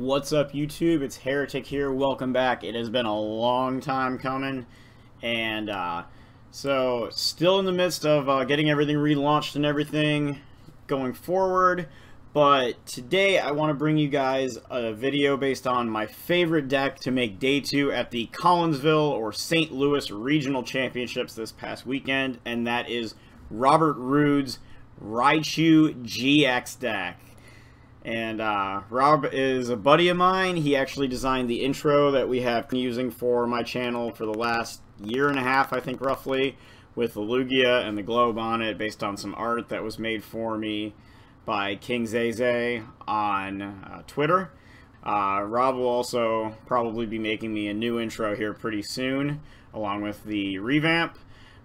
What's up, YouTube? It's Heretic here. Welcome back. It has been a long time coming, and so still in the midst of getting everything relaunched and everything going forward. But today I want to bring you guys a video based on my favorite deck to make day 2 at the Collinsville or St. Louis Regional Championships this past weekend, and that is Robert Rood's Raichu-GX deck. And Rob is a buddy of mine. He actually designed the intro that we have been using for my channel for the last year and a half, I think, roughly, with the Lugia and the globe on it, based on some art that was made for me by King Zay on Twitter. Rob will also probably be making me a new intro here pretty soon, along with the revamp.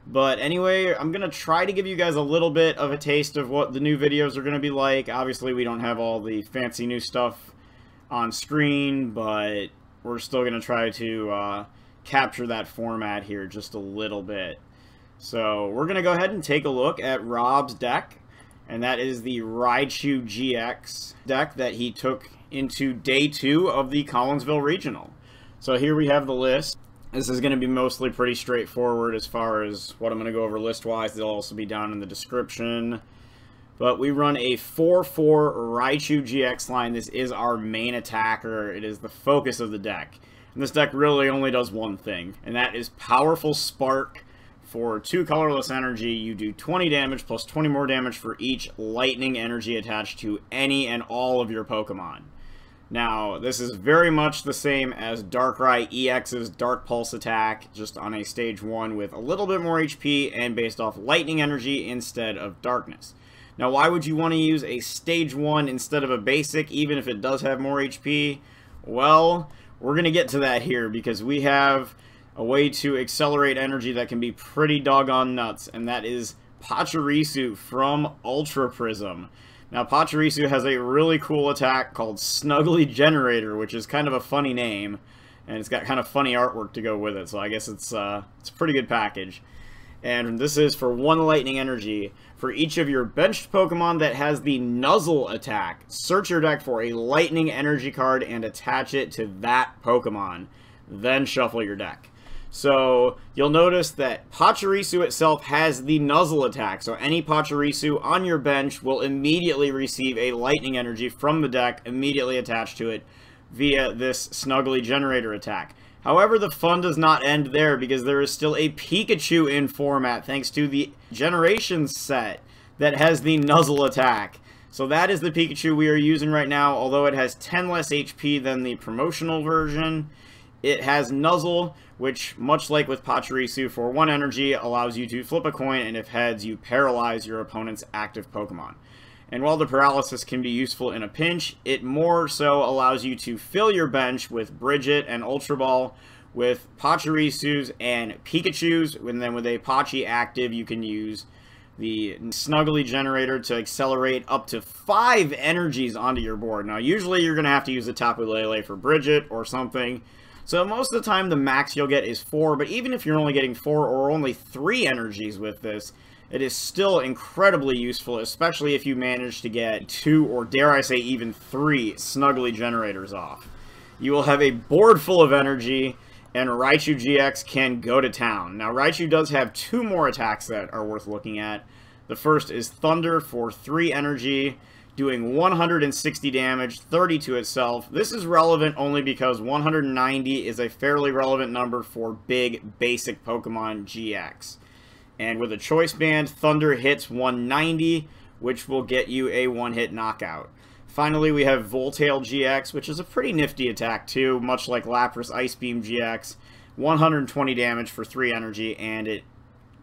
But anyway, I'm going to try to give you guys a little bit of a taste of what the new videos are going to be like. Obviously, we don't have all the fancy new stuff on screen, but we're still going to try to capture that format here just a little bit. So we're going to go ahead and take a look at Rob's deck, and that is the Raichu-GX deck that he took into day 2 of the Collinsville Regional. So here we have the list. This is going to be mostly pretty straightforward as far as what I'm going to go over list-wise. They'll also be down in the description. But we run a 4-4 Raichu-GX line. This is our main attacker. It is the focus of the deck. And this deck really only does one thing, and that is Powerful Spark. For 2 colorless energy, you do 20 damage plus 20 more damage for each lightning energy attached to any and all of your Pokemon. Now, this is very much the same as Darkrai EX's Dark Pulse attack, just on a stage 1 with a little bit more HP and based off lightning energy instead of darkness. Now, why would you want to use a stage 1 instead of a basic, even if it does have more HP? Well, we're going to get to that here, because we have a way to accelerate energy that can be pretty doggone nuts, and that is Pachirisu from Ultra Prism. Now, Pachirisu has a really cool attack called Snuggly Generator, which is kind of a funny name, and it's got kind of funny artwork to go with it, so I guess it's a pretty good package. And this is for 1 lightning energy. For each of your benched Pokemon that has the Nuzzle attack, search your deck for a lightning energy card and attach it to that Pokemon. Then shuffle your deck. So, you'll notice that Pachirisu itself has the Nuzzle attack, so any Pachirisu on your bench will immediately receive a lightning energy from the deck immediately attached to it via this Snuggly Generator attack. However, the fun does not end there, because there is still a Pikachu in format thanks to the Generations set that has the Nuzzle attack. So that is the Pikachu we are using right now. Although it has 10 less HP than the promotional version, it has Nuzzle, which, much like with Pachirisu, for 1 energy, allows you to flip a coin, and if heads, you paralyze your opponent's active Pokemon. And while the paralysis can be useful in a pinch, it more so allows you to fill your bench with Brigette and Ultra Ball with Pachirisus and Pikachus, and then with a Pachi active, you can use the Snuggly Generator to accelerate up to 5 energies onto your board. Now, usually you're going to have to use a Tapu Lele for Brigette or something. So most of the time the max you'll get is 4, but even if you're only getting 4 or only 3 energies with this, it is still incredibly useful, especially if you manage to get 2, or dare I say even 3, Snuggly Generators off. You will have a board full of energy, and Raichu-GX can go to town. Now, Raichu does have 2 more attacks that are worth looking at. The first is Thunder for 3 energy, doing 160 damage, 30 to itself. This is relevant only because 190 is a fairly relevant number for big, basic Pokemon GX. And with a Choice Band, Thunder hits 190, which will get you a 1-hit knockout. Finally, we have Voltail GX, which is a pretty nifty attack too, much like Lapras Ice Beam GX. 120 damage for 3 energy, and it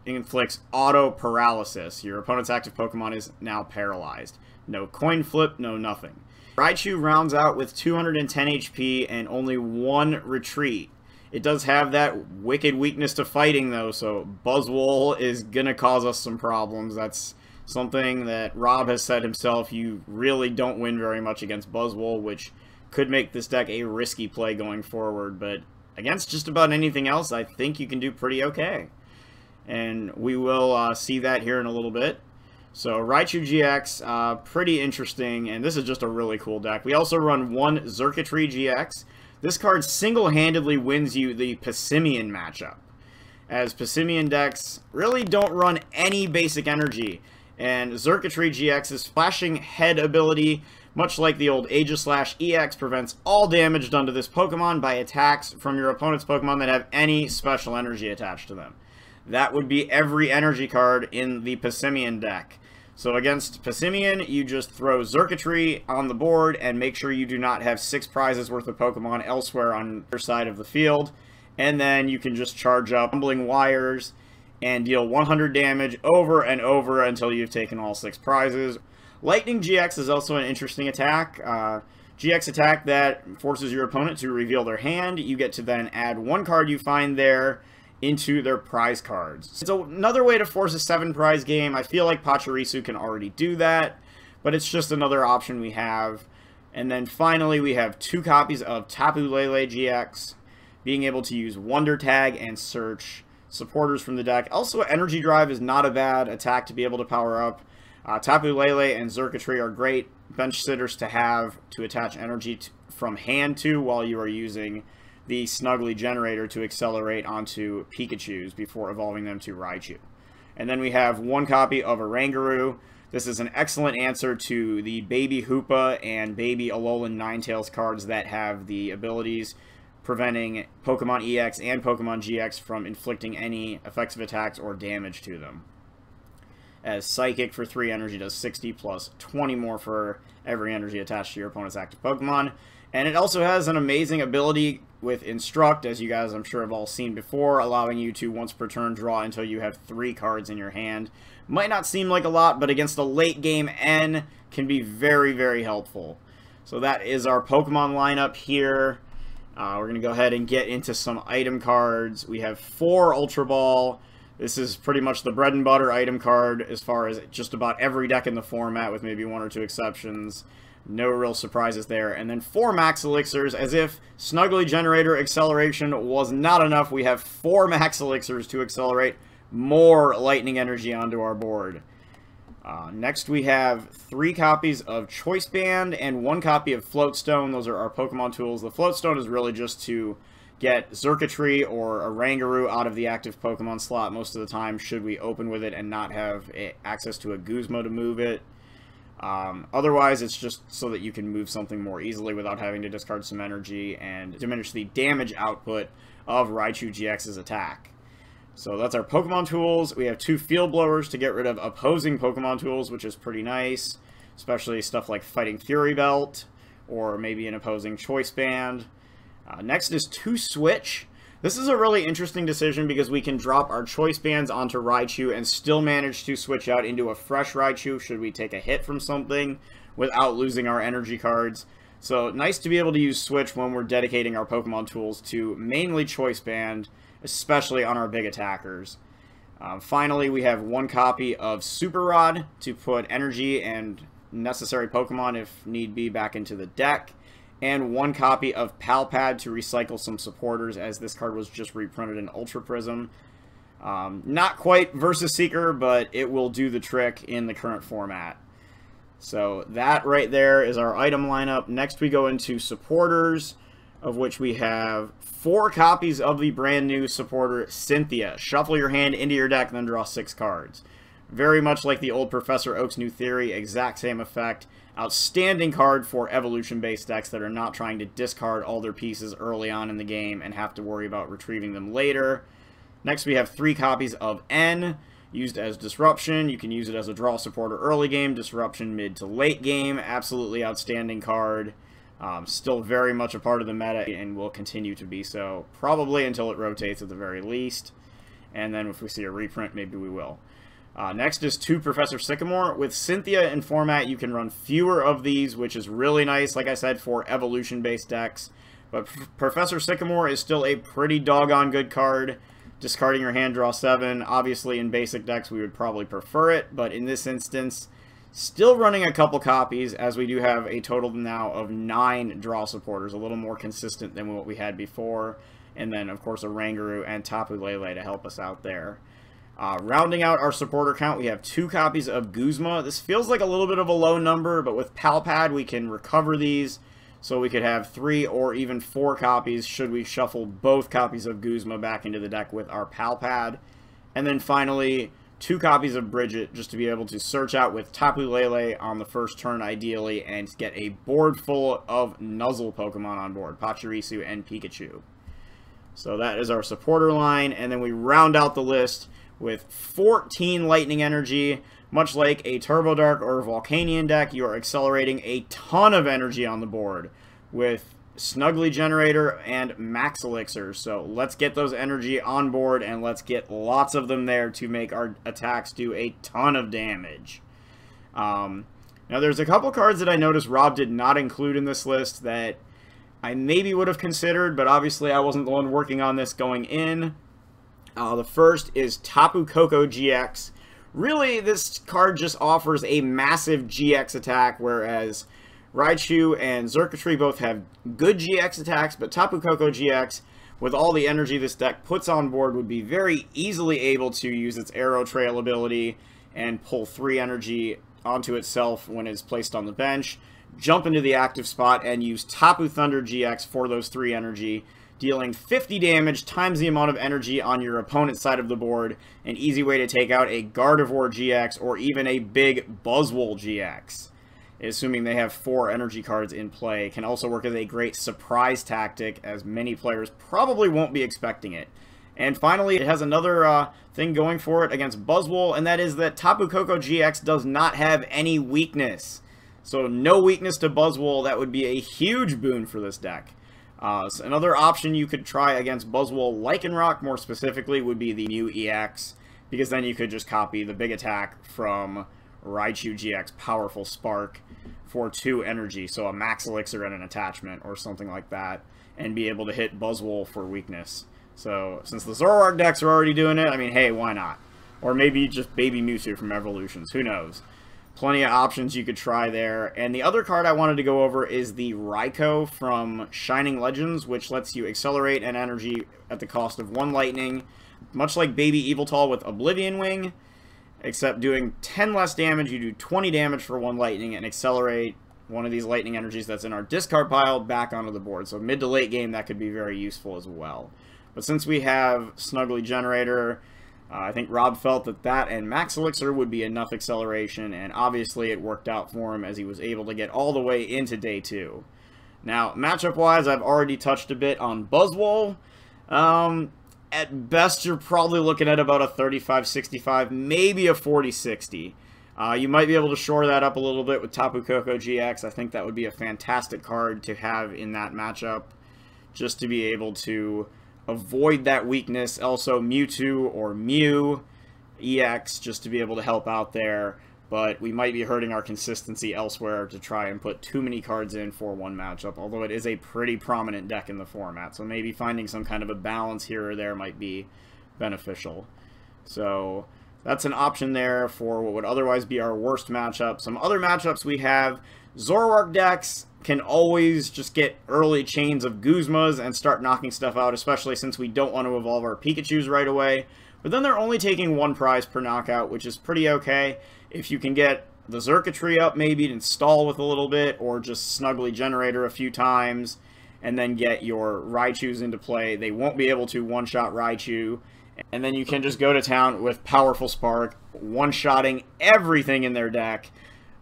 inflicts auto paralysis. Your opponent's active Pokemon is now paralyzed. No coin flip, no nothing. Raichu rounds out with 210 HP and only 1 retreat. It does have that wicked weakness to fighting though, so Buzzwole is gonna cause us some problems. That's something that Rob has said himself. You really don't win very much against Buzzwole, which could make this deck a risky play going forward, but against just about anything else, I think you can do pretty okay. And we will see that here in a little bit. So Raichu-GX, pretty interesting, and this is just a really cool deck. We also run one Xurkitree-GX. This card single-handedly wins you the Pachirisu matchup, as Pachirisu decks really don't run any basic energy, and Xurkitree-GX's flashing head ability, much like the old Aegislash EX, prevents all damage done to this Pokemon by attacks from your opponent's Pokemon that have any special energy attached to them. That would be every energy card in the Pachirisu deck. So against Pachirisu, you just throw Xurkitree on the board and make sure you do not have 6 prizes worth of Pokemon elsewhere on your side of the field. And then you can just charge up Tumbling Wires and deal 100 damage over and over until you've taken all 6 prizes. Lightning GX is also an interesting attack. GX attack that forces your opponent to reveal their hand. You get to then add 1 card you find there into their prize cards. It's another way to force a 7 prize game. I feel like Pachirisu can already do that, but it's just another option we have. And then finally we have 2 copies of Tapu Lele-GX, being able to use Wonder Tag and search supporters from the deck. Also, Energy Drive is not a bad attack to be able to power up. Tapu Lele and Xurkitree are great bench sitters to have to attach energy from hand to while you are using the Snuggly generator to accelerate onto Pikachus before evolving them to Raichu. And then we have 1 copy of Oranguru. This is an excellent answer to the Baby Hoopa and Baby Alolan Ninetales cards that have the abilities preventing Pokemon EX and Pokemon GX from inflicting any effective attacks or damage to them. As Psychic for 3 energy does 60 plus 20 more for every energy attached to your opponent's active Pokemon. And it also has an amazing ability with Instruct, as you guys I'm sure have all seen before, allowing you to once per turn draw until you have 3 cards in your hand. Might not seem like a lot, but against a late game N can be very, very helpful. So that is our Pokemon lineup here. We're going to go ahead and get into some item cards. We have 4 Ultra Ball. This is pretty much the bread and butter item card as far as just about every deck in the format, with maybe 1 or 2 exceptions. No real surprises there. And then 4 Max Elixirs. As if Snuggly Generator Acceleration was not enough, we have 4 Max Elixirs to accelerate more lightning energy onto our board. Next we have 3 copies of Choice Band and 1 copy of Float Stone. Those are our Pokemon tools. The Float Stone is really just to get Xurkitree or Oranguru out of the active Pokemon slot most of the time, should we open with it and not have access to a Guzma to move it. Otherwise, it's just so that you can move something more easily without having to discard some energy and diminish the damage output of Raichu-GX's attack. So that's our Pokemon tools. We have 2 Field Blowers to get rid of opposing Pokemon tools, which is pretty nice, especially stuff like Fighting Fury Belt or maybe an opposing Choice Band. Next is 2 Switch. This is a really interesting decision because we can drop our Choice Bands onto Raichu and still manage to switch out into a fresh Raichu should we take a hit from something without losing our energy cards. So nice to be able to use Switch when we're dedicating our Pokemon tools to mainly Choice Band, especially on our big attackers. Finally, we have 1 copy of Super Rod to put energy and necessary Pokemon, if need be, back into the deck. And 1 copy of Pal Pad to recycle some supporters, as this card was just reprinted in Ultra Prism. Not quite Versus Seeker, but it will do the trick in the current format. So that right there is our item lineup. Next we go into supporters, of which we have 4 copies of the brand new supporter Cynthia. Shuffle your hand into your deck and then draw 6 cards. Very much like the old Professor Oak's new theory, exact same effect. Outstanding card for evolution-based decks that are not trying to discard all their pieces early on in the game and have to worry about retrieving them later. Next, we have 3 copies of N, used as Disruption. You can use it as a draw supporter early game, Disruption mid to late game. Absolutely outstanding card. Still very much a part of the meta and will continue to be so, probably until it rotates at the very least. And then if we see a reprint, maybe we will. Next is 2 Professor Sycamore. With Cynthia in format, you can run fewer of these, which is really nice, like I said, for evolution-based decks. But Professor Sycamore is still a pretty doggone good card. Discarding your hand, draw 7. Obviously, in basic decks, we would probably prefer it, but in this instance, still running a couple copies, as we do have a total now of 9 draw supporters, a little more consistent than what we had before. And then, of course, Oranguru and Tapu Lele to help us out there. Rounding out our supporter count, we have 2 copies of Guzma. This feels like a little bit of a low number, but with Pal Pad, we can recover these. So we could have 3 or even 4 copies should we shuffle both copies of Guzma back into the deck with our Pal Pad. And then finally, 2 copies of Brigette, just to be able to search out with Tapu Lele on the first turn ideally, and get a board full of Nuzzle Pokemon on board, Pachirisu and Pikachu. So that is our supporter line, and then we round out the list with 14 Lightning Energy. Much like a Turbo Dark or Volcanion deck, you are accelerating a ton of energy on the board with Snuggly Generator and Max Elixir. So let's get those energy on board, and let's get lots of them there to make our attacks do a ton of damage. Now there's a couple cards that I noticed Rob did not include in this list that I maybe would have considered, but obviously I wasn't the one working on this going in. The first is Tapu Koko GX. Really, this card just offers a massive GX attack, whereas Raichu and Xurkitree both have good GX attacks, but Tapu Koko GX, with all the energy this deck puts on board, would be very easily able to use its Arrow Trail ability and pull 3 energy onto itself when it's placed on the bench, jump into the active spot, and use Tapu Thunder GX for those 3 energy, dealing 50 damage times the amount of energy on your opponent's side of the board. An easy way to take out a Gardevoir GX or even a big Buzzwole GX, assuming they have 4 energy cards in play. Can also work as a great surprise tactic, as many players probably won't be expecting it. And finally, it has another thing going for it against Buzzwole, and that is that Tapu Koko GX does not have any weakness. So no weakness to Buzzwole. That would be a huge boon for this deck. So another option you could try against Buzzwole Lycanroc, more specifically, would be the new EX, because then you could just copy the big attack from Raichu-GX Powerful Spark for 2 energy, so a Max Elixir and an attachment or something like that, and be able to hit Buzzwole for weakness. So since the Zoroark decks are already doing it, I mean, hey, why not? Or maybe just Baby Mewtwo from Evolutions, who knows? Plenty of options you could try there. And the other card I wanted to go over is the Raikou from Shining Legends, which lets you accelerate an energy at the cost of 1 lightning, much like Baby Yveltal with Oblivion Wing, except doing 10 less damage. You do 20 damage for 1 lightning and accelerate one of these lightning energies that's in our discard pile back onto the board. So mid to late game, that could be very useful as well. But since we have Snuggly Generator, I think Rob felt that that and Max Elixir would be enough acceleration, and obviously it worked out for him as he was able to get all the way into day 2. Now, matchup-wise, I've already touched a bit on Buzzwole. At best, you're probably looking at about a 35-65, maybe a 40-60. You might be able to shore that up a little bit with Tapu Koko GX. I think that would be a fantastic card to have in that matchup, just to be able to avoid that weakness. Also Mewtwo or Mew EX, just to be able to help out there, but we might be hurting our consistency elsewhere to try and put too many cards in for one matchup, although it is a pretty prominent deck in the format, so maybe finding some kind of a balance here or there might be beneficial. So that's an option there for what would otherwise be our worst matchup. Some other matchups we have: Zoroark decks can always just get early chains of Guzmas and start knocking stuff out, especially since we don't want to evolve our Pikachus right away. But then they're only taking 1 prize per knockout, which is pretty okay. If you can get the Xurkitree up maybe to stall with a little bit, or just Snuggly Generator a few times, and then get your Raichus into play, they won't be able to one-shot Raichu. And then you can just go to town with Powerful Spark, one-shotting everything in their deck,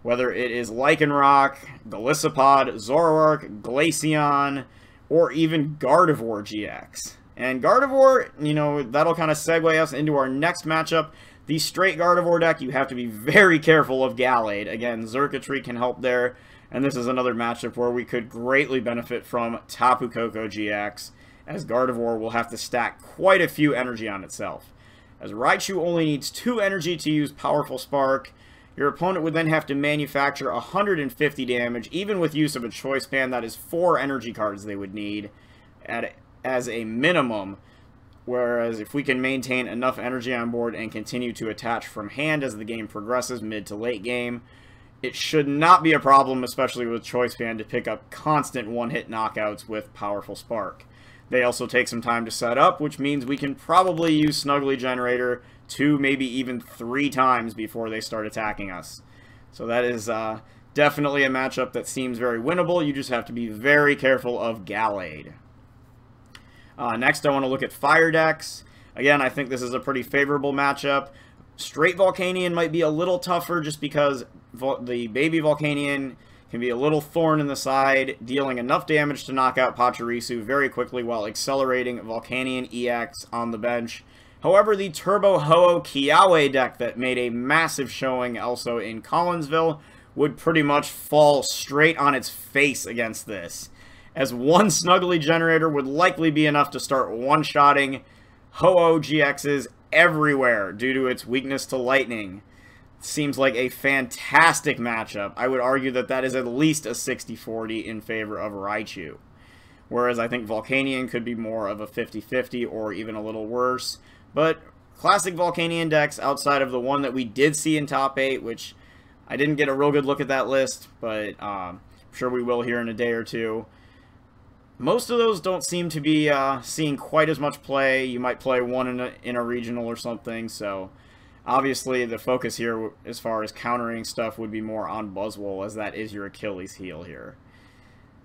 whether it is Lycanroc, Golisopod, Zoroark, Glaceon, or even Gardevoir GX. And Gardevoir, you know, that'll kind of segue us into our next matchup. The straight Gardevoir deck, you have to be very careful of Gallade. Again, Xurkitree can help there, and this is another matchup where we could greatly benefit from Tapu Koko GX, as Gardevoir will have to stack quite a few energy on itself. As Raichu only needs 2 energy to use Powerful Spark, your opponent would then have to manufacture 150 damage, even with use of a Choice Band. That is 4 energy cards they would need as a minimum, whereas if we can maintain enough energy on board and continue to attach from hand as the game progresses mid to late game, it should not be a problem, especially with Choice Band, to pick up constant one-hit knockouts with Powerful Spark. They also take some time to set up, which means we can probably use Snuggly Generator 2, maybe even 3 times before they start attacking us. So that is definitely a matchup that seems very winnable. You just have to be very careful of Gallade. Next, I want to look at Fire decks. Again, I think this is a pretty favorable matchup. Straight Volcanion might be a little tougher just because the baby Volcanion can be a little thorn in the side, dealing enough damage to knock out Pachirisu very quickly while accelerating Volcanion EX on the bench. However, the Turbo Ho-Oh Kiawe deck that made a massive showing also in Collinsville would pretty much fall straight on its face against this, as one Snuggly Generator would likely be enough to start one-shotting Ho-Oh GXs everywhere due to its weakness to lightning. Seems like a fantastic matchup. I would argue that that is at least a 60-40 in favor of Raichu. Whereas I think Volcanion could be more of a 50-50 or even a little worse. But classic Volcanion decks outside of the one that we did see in top 8, which I didn't get a real good look at that list, but I'm sure we will here in a day or two. Most of those don't seem to be seeing quite as much play. You might play one in a regional or something, so obviously the focus here as far as countering stuff would be more on Buzzwole, as that is your Achilles heel here.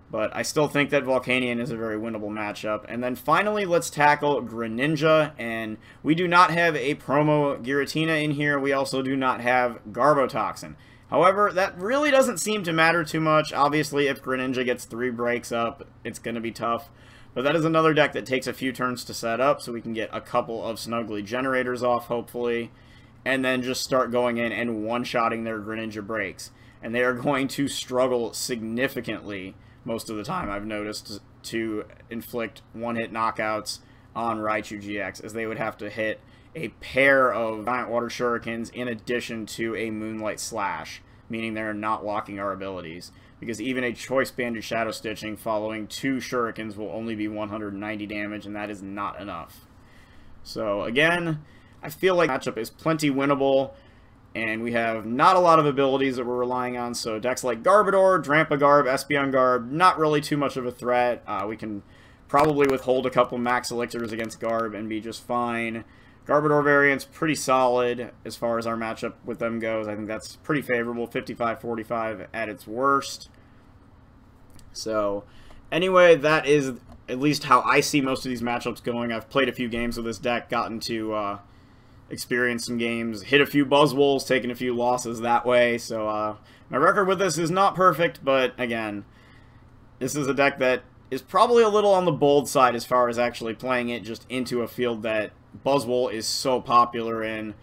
But I still think that Volcanion is a very winnable matchup. And then finally, let's tackle Greninja, and we do not have a promo Giratina in here. We also do not have Garbotoxin. However, that really doesn't seem to matter too much. Obviously, if Greninja gets 3 breaks up, it's going to be tough. But that is another deck that takes a few turns to set up, so we can get a couple of Snuggly Generators off, hopefully. And then just start going in and one-shotting their Greninja breaks. And they are going to struggle significantly most of the time, I've noticed, to inflict one-hit knockouts on Raichu-GX, as they would have to hit a pair of Giant Water Shurikens in addition to a Moonlight Slash, meaning they're not locking our abilities. Because even a Choice Band Shadow Stitching following 2 Shurikens will only be 190 damage, and that is not enough. So again, I feel like the matchup is plenty winnable, and we have not a lot of abilities that we're relying on, so decks like Garbodor, Drampagarb, Espeon Garb, not really too much of a threat. We can probably withhold a couple Max Elixirs against Garb and be just fine. Garbodor variant's pretty solid as far as our matchup with them goes. I think that's pretty favorable, 55-45 at its worst. So, anyway, that is at least how I see most of these matchups going. I've played a few games with this deck, gotten to experience some games, hit a few Buzzwoles, taken a few losses that way. So, my record with this is not perfect, but again, this is a deck that is probably a little on the bold side as far as actually playing it just into a field that Buzzwole is so popular in,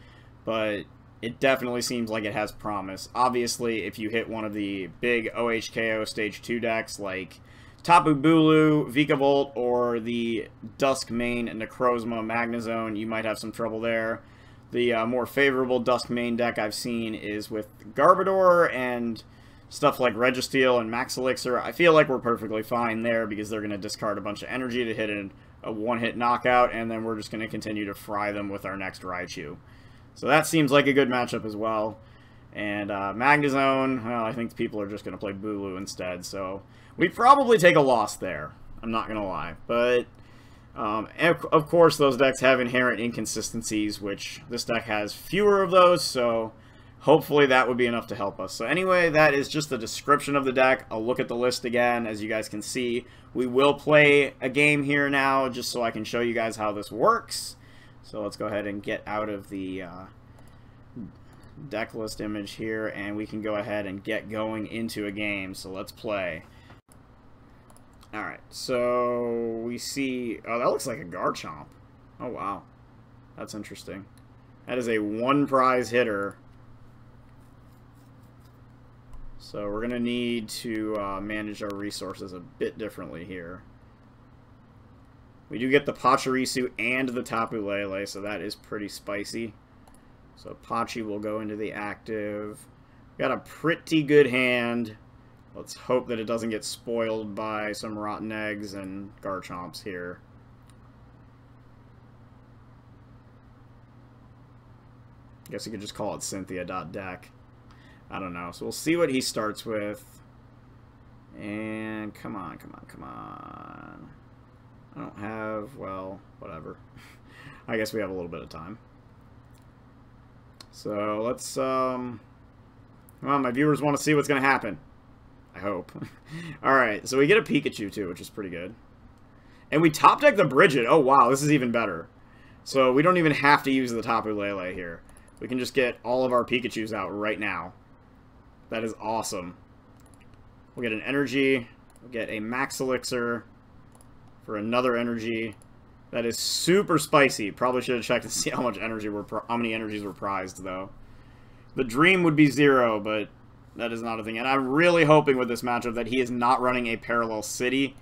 but it definitely seems like it has promise. Obviously, if you hit one of the big OHKO Stage 2 decks like Tapu Bulu, Vikavolt, or the Dusk main Necrozma Magnezone, you might have some trouble there. The more favorable Dusk main deck I've seen is with Garbodor and stuff like Registeel and Max Elixir. I feel like we're perfectly fine there because they're going to discard a bunch of energy to hit a one-hit knockout, and then we're just going to continue to fry them with our next Raichu. So that seems like a good matchup as well. And Magnezone, well, I think people are just going to play Bulu instead, so we probably take a loss there. I'm not going to lie. But, of course, those decks have inherent inconsistencies, which this deck has fewer of those, so hopefully that would be enough to help us. So anyway, that is just the description of the deck. I'll look at the list again. As you guys can see, we will play a game here now, just so I can show you guys how this works. So let's go ahead and get out of the deck list image here, and we can go ahead and get going into a game. So let's play. Alright, so we see... Oh, that looks like a Garchomp. Oh, wow. That's interesting. That is a 1-prize hitter. So we're going to need to manage our resources a bit differently here. We do get the Pachirisu and the Tapu Lele, so that is pretty spicy. So Pachi will go into the active. Got a pretty good hand. Let's hope that it doesn't get spoiled by some rotten eggs and Garchomps here. Guess you could just call it Cynthia.deck. I don't know. So we'll see what he starts with. And come on, come on, come on. I don't have, well, whatever. I guess we have a little bit of time. So let's, well, my viewers want to see what's going to happen. I hope. Alright, so we get a Pikachu too, which is pretty good. And we top deck the Brigette. Oh wow, this is even better. So we don't even have to use the Tapu Lele here. We can just get all of our Pikachus out right now. That is awesome. We'll get an energy. We'll get a Max Elixir for another energy. That is super spicy. Probably should have checked to see how much energy how many energies were prized though. The dream would be 0, but that is not a thing. And I'm really hoping with this matchup that he is not running a Parallel City.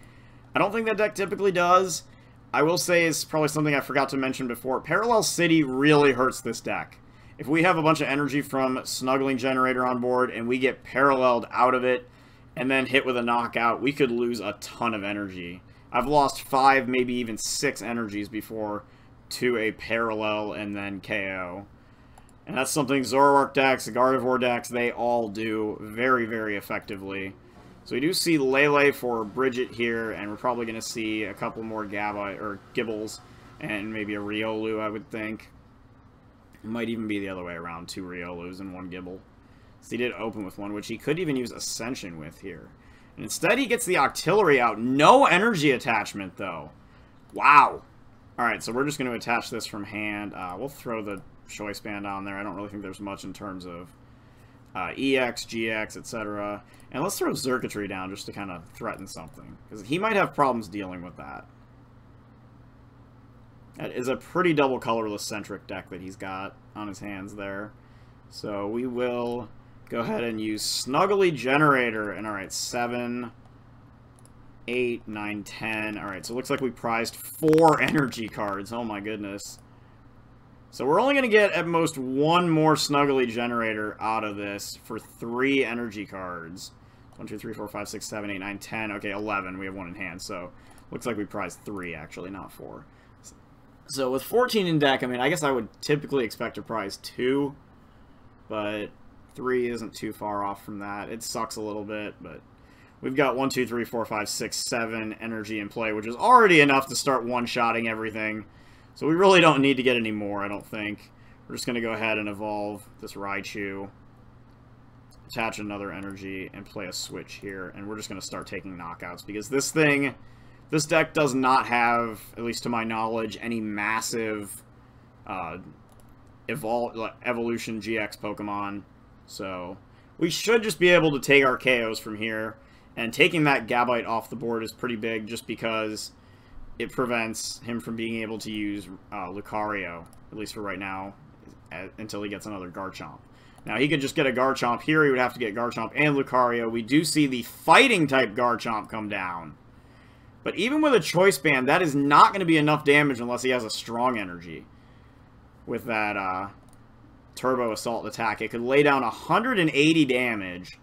I don't think that deck typically does. I will say it's probably something I forgot to mention before. Parallel City really hurts this deck. If we have a bunch of energy from Snuggling Generator on board and we get paralleled out of it and then hit with a knockout, we could lose a ton of energy. I've lost 5, maybe even 6 energies before to a parallel and then KO. And that's something Zoroark decks, Gardevoir decks, they all do very, very effectively. So we do see Lele for Brigette here, and we're probably going to see a couple more Gibbles, and maybe a Riolu, I would think. It might even be the other way around, 2 Riolus and 1 Gibble. So he did open with 1, which he could even use Ascension with here. And instead he gets the Octillery out. No energy attachment, though. Wow. Alright, so we're just going to attach this from hand. We'll throw the Choice Band on there. I don't really think there's much in terms of EX, GX, etc. And let's throw Xurkitree down just to kind of threaten something. Because he might have problems dealing with that. That is a pretty double colorless centric deck that he's got on his hands there. So we will go ahead and use Snuggly Generator. And alright, 7, 8, 9, 10. Alright, so it looks like we prized 4 energy cards. Oh my goodness. So we're only going to get at most 1 more Snuggly Generator out of this for 3 energy cards. 1, 2, 3, 4, 5, 6, 7, 8, 9, 10. Okay, 11. We have 1 in hand. So looks like we prized 3 actually, not 4. So with 14 in deck, I mean, I guess I would typically expect to prize 2. But 3 isn't too far off from that. It sucks a little bit, but we've got 1, 2, 3, 4, 5, 6, 7 energy in play, which is already enough to start one-shotting everything. So we really don't need to get any more, I don't think. We're just going to go ahead and evolve this Raichu, attach another energy, and play a switch here. And we're just going to start taking knockouts, because this deck does not have, at least to my knowledge, any massive Evolution GX Pokemon. So we should just be able to take our KOs from here. And taking that Gabite off the board is pretty big, just because it prevents him from being able to use Lucario, at least for right now, until he gets another Garchomp. Now, he could just get a Garchomp here. He would have to get Garchomp and Lucario. We do see the Fighting-type Garchomp come down. But even with a Choice Band, that is not going to be enough damage unless he has a strong energy. With that Turbo Assault attack, it could lay down 180 damage.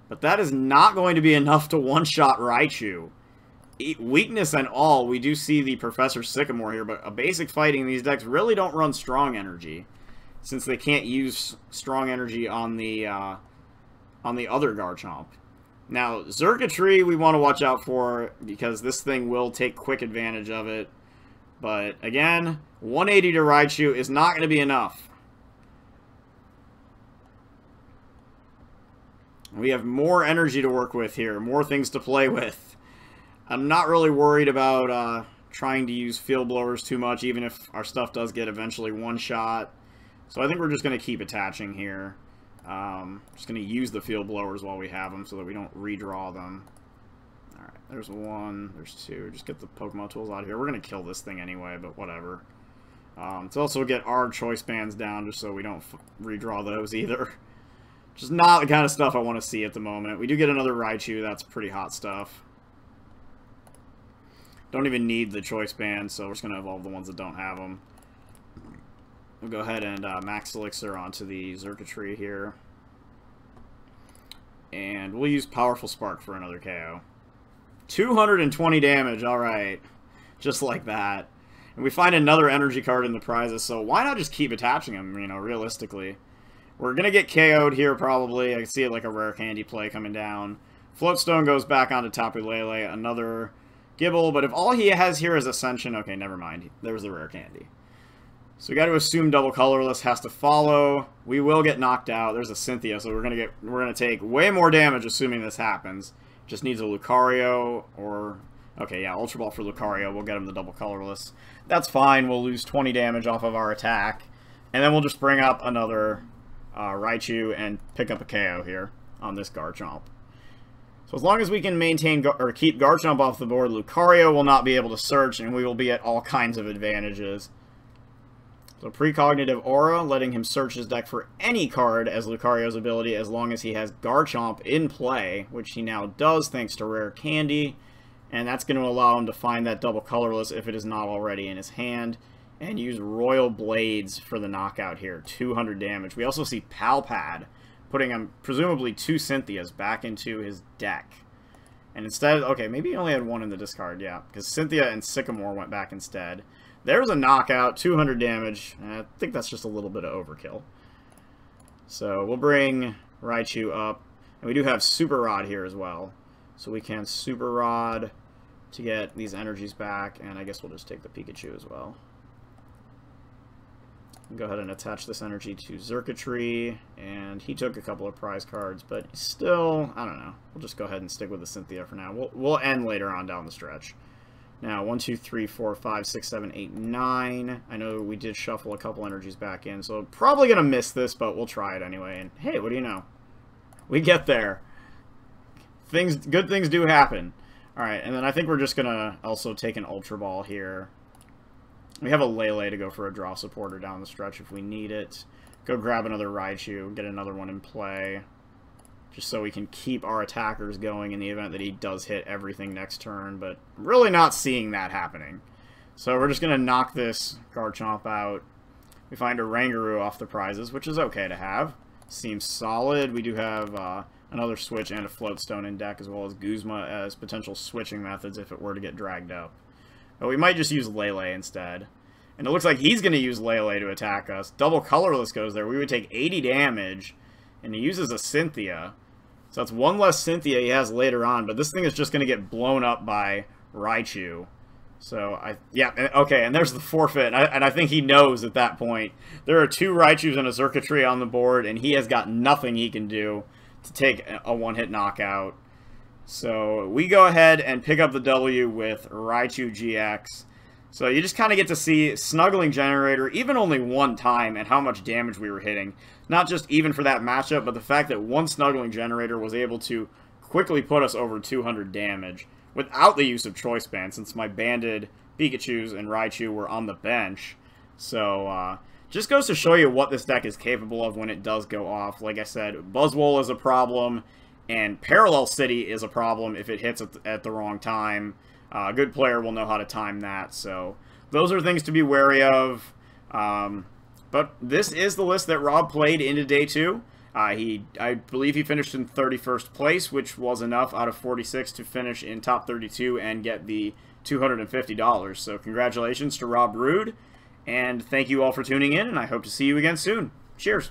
But that is not going to be enough to one-shot Raichu. Weakness and all, we do see the Professor Sycamore here, but a basic fighting, these decks really don't run strong energy, since they can't use strong energy on the other Garchomp. Now, Xurkitree we want to watch out for, because this thing will take quick advantage of it. But, again, 180 to Raichu is not going to be enough. We have more energy to work with here, more things to play with. I'm not really worried about trying to use Field Blowers too much, even if our stuff does get eventually one-shot. So I think we're just going to keep attaching here. Just going to use the Field Blowers while we have them so that we don't redraw them. Alright, there's 1, there's 2. Just get the Pokemon tools out of here. We're going to kill this thing anyway, but whatever. Let's also get our Choice Bands down just so we don't redraw those either. Just not the kind of stuff I want to see at the moment. We do get another Raichu. That's pretty hot stuff. Don't even need the Choice Band, so we're just going to evolve the ones that don't have them. We'll go ahead and Max Elixir onto the Xurkitree here. And we'll use Powerful Spark for another KO. 220 damage, alright. Just like that. And we find another energy card in the prizes, so why not just keep attaching them, you know, realistically. We're going to get KO'd here, probably. I can see it like a rare candy play coming down. Float Stone goes back onto Tapu Lele. Another Gibble, but if all he has here is Ascension, okay, never mind. There's the rare candy. So we got to assume double colorless has to follow. We will get knocked out. There's a Cynthia, so we're gonna take way more damage assuming this happens. Just needs a Lucario or okay, yeah, Ultra Ball for Lucario. We'll get him the double colorless. That's fine. We'll lose 20 damage off of our attack, and then we'll just bring up another Raichu and pick up a KO here on this Garchomp. So as long as we can maintain or keep Garchomp off the board, Lucario will not be able to search, and we will be at all kinds of advantages. So Precognitive Aura, letting him search his deck for any card as Lucario's ability as long as he has Garchomp in play, which he now does thanks to Rare Candy. And that's going to allow him to find that double colorless if it is not already in his hand. And use Royal Blades for the knockout here. 200 damage. We also see Pal Pad, putting him presumably 2 Cynthias back into his deck. And instead, okay, maybe he only had 1 in the discard, yeah. Because Cynthia and Sycamore went back instead. There's a knockout, 200 damage. I think that's just a little bit of overkill. So we'll bring Raichu up. And we do have Super Rod here as well. So we can Super Rod to get these energies back. And I guess we'll just take the Pikachu as well. Go ahead and attach this energy to Xurkitree. And he took a couple of prize cards. But still, I don't know. We'll just go ahead and stick with the Cynthia for now. We'll end later on down the stretch. Now, 1, 2, 3, 4, 5, 6, 7, 8, 9. I know we did shuffle a couple energies back in, so probably going to miss this, but we'll try it anyway. And hey, what do you know? We get there. Good things do happen. Alright, and then I think we're just going to also take an Ultra Ball here. We have a Lele to go for a draw supporter down the stretch if we need it. Go grab another Raichu, get another one in play. Just so we can keep our attackers going in the event that he does hit everything next turn, but I'm really not seeing that happening. So we're just going to knock this Garchomp out. We find a Oranguru off the prizes, which is okay to have. Seems solid. We do have another switch and a Float Stone in deck, as well as Guzma as potential switching methods if it were to get dragged up. But we might just use Lele instead. And it looks like he's going to use Lele to attack us. Double colorless goes there. We would take 80 damage. And he uses a Cynthia. So that's 1 less Cynthia he has later on. But this thing is just going to get blown up by Raichu. So, yeah, okay, and there's the forfeit. And I think he knows at that point. There are 2 Raichus and a Xurkitree on the board. And he has got nothing he can do to take a one-hit knockout. So we go ahead and pick up the W with Raichu-GX. So you just kind of get to see Snuggling Generator, even only 1 time, and how much damage we were hitting. Not just even for that matchup, but the fact that 1 Snuggling Generator was able to quickly put us over 200 damage without the use of Choice Band, since my banded Pikachus and Raichu were on the bench. So, just goes to show you what this deck is capable of when it does go off. Like I said, Buzzwole is a problem, and Parallel City is a problem if it hits at the wrong time. A good player will know how to time that, so those are things to be wary of. But this is the list that Rob played into day 2. I believe he finished in 31st place, which was enough out of 46 to finish in top 32 and get the $250. So congratulations to Robert Rood, and thank you all for tuning in, and I hope to see you again soon. Cheers!